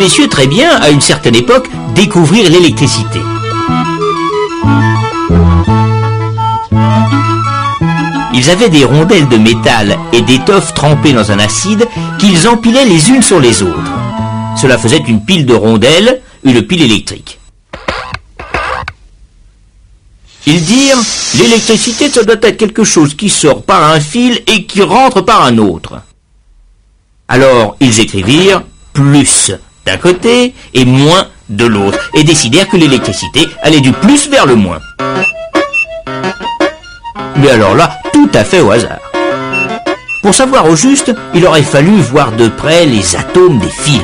messieurs très bien, à une certaine époque, découvrir l'électricité. Ils avaient des rondelles de métal et d'étoffe trempées dans un acide qu'ils empilaient les unes sur les autres. Cela faisait une pile de rondelles, une pile électrique. Ils dirent, l'électricité, ça doit être quelque chose qui sort par un fil et qui rentre par un autre. Alors, ils écrivirent plus d'un côté et moins de l'autre, et décidèrent que l'électricité allait du plus vers le moins. Mais alors là, tout à fait au hasard. Pour savoir au juste, il aurait fallu voir de près les atomes des fils.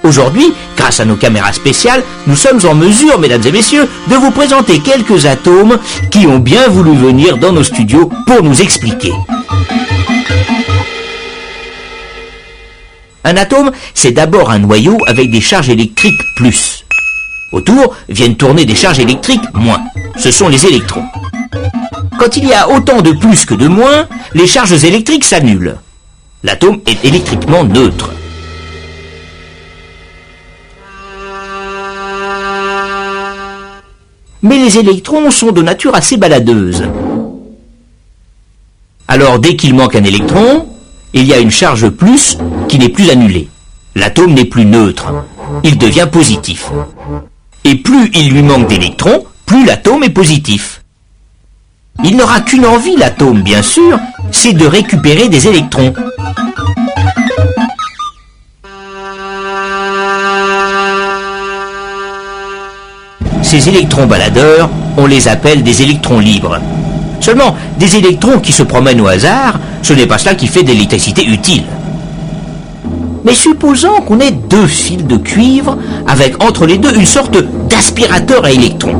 Aujourd'hui, grâce à nos caméras spéciales, nous sommes en mesure, mesdames et messieurs, de vous présenter quelques atomes qui ont bien voulu venir dans nos studios pour nous expliquer. Un atome, c'est d'abord un noyau avec des charges électriques plus. Autour viennent tourner des charges électriques moins. Ce sont les électrons. Quand il y a autant de plus que de moins, les charges électriques s'annulent. L'atome est électriquement neutre. Mais les électrons sont de nature assez baladeuse. Alors dès qu'il manque un électron, il y a une charge plus qui n'est plus annulée. L'atome n'est plus neutre. Il devient positif. Et plus il lui manque d'électrons, plus l'atome est positif. Il n'aura qu'une envie, l'atome, bien sûr, c'est de récupérer des électrons. Ces électrons baladeurs, on les appelle des électrons libres. Seulement, des électrons qui se promènent au hasard, ce n'est pas cela qui fait de l'électricité utile. Mais supposons qu'on ait deux fils de cuivre avec entre les deux une sorte d'aspirateur à électrons.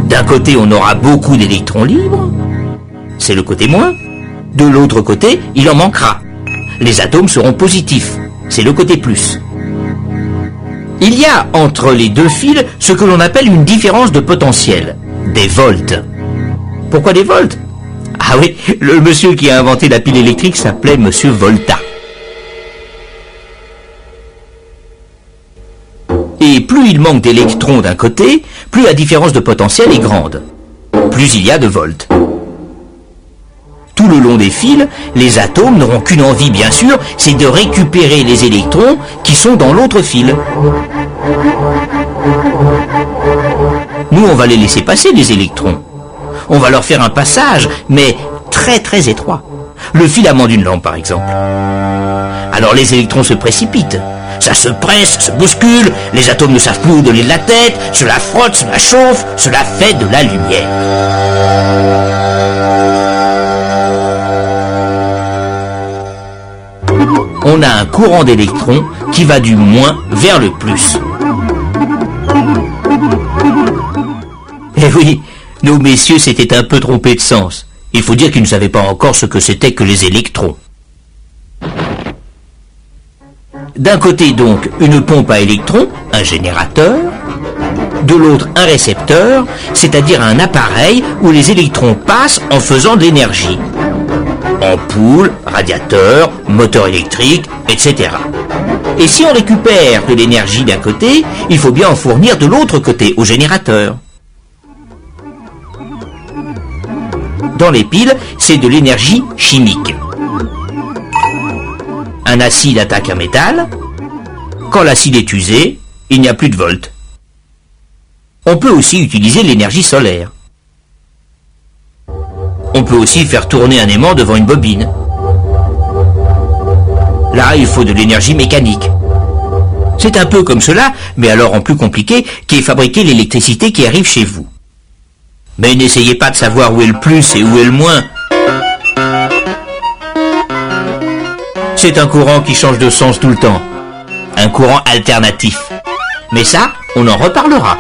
D'un côté, on aura beaucoup d'électrons libres, c'est le côté moins. De l'autre côté, il en manquera. Les atomes seront positifs, c'est le côté plus. Il y a entre les deux fils ce que l'on appelle une différence de potentiel, des volts. Pourquoi des volts? Ah oui, le monsieur qui a inventé la pile électrique s'appelait monsieur Volta. Et plus il manque d'électrons d'un côté, plus la différence de potentiel est grande. Plus il y a de volts. Tout le long des fils, les atomes n'auront qu'une envie, bien sûr, c'est de récupérer les électrons qui sont dans l'autre fil. Nous, on va les laisser passer, les électrons. On va leur faire un passage, mais très très étroit. Le filament d'une lampe, par exemple. Alors les électrons se précipitent. Ça se presse, ça se bouscule, les atomes ne savent plus où donner de la tête, cela frotte, cela chauffe, cela fait de la lumière. On a un courant d'électrons qui va du moins vers le plus. Eh oui, nos messieurs s'étaient un peu trompés de sens. Il faut dire qu'ils ne savaient pas encore ce que c'était que les électrons. D'un côté donc une pompe à électrons, un générateur, de l'autre un récepteur, c'est-à-dire un appareil où les électrons passent en faisant de l'énergie. Ampoule, radiateur, moteur électrique, etc. Et si on récupère de l'énergie d'un côté, il faut bien en fournir de l'autre côté, au générateur. Dans les piles, c'est de l'énergie chimique. Un acide attaque un métal. Quand l'acide est usé, il n'y a plus de volts. On peut aussi utiliser l'énergie solaire. On peut aussi faire tourner un aimant devant une bobine. Là, il faut de l'énergie mécanique. C'est un peu comme cela, mais alors en plus compliqué, qui est fabriquer l'électricité qui arrive chez vous. Mais n'essayez pas de savoir où est le plus et où est le moins. C'est un courant qui change de sens tout le temps. Un courant alternatif. Mais ça, on en reparlera.